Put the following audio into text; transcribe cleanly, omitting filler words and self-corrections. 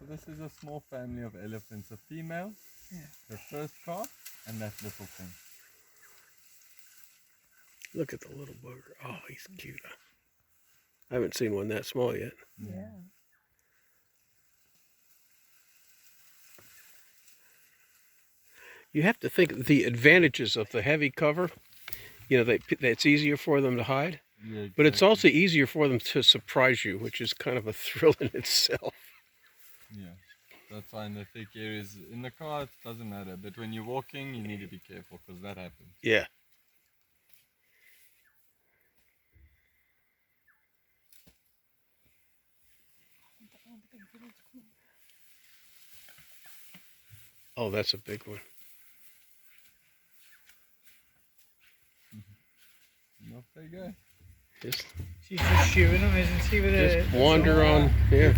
So this is a small family of elephants, a female, her first calf, and that little thing. Look at the little bugger. Oh, he's cute. I haven't seen one that small yet. Yeah. You have to think the advantages of the heavy cover. You know, it's easier for them to hide, Yeah, exactly. but it's also easier for them to surprise you, which is kind of a thrill in itself. Yeah, that's why in the thick areas, in the car it doesn't matter, but when you're walking you need to be careful because that happens. Yeah. Oh, that's a big one. And off they go. Just She's just shooing them, isn't she? With wander on, yeah.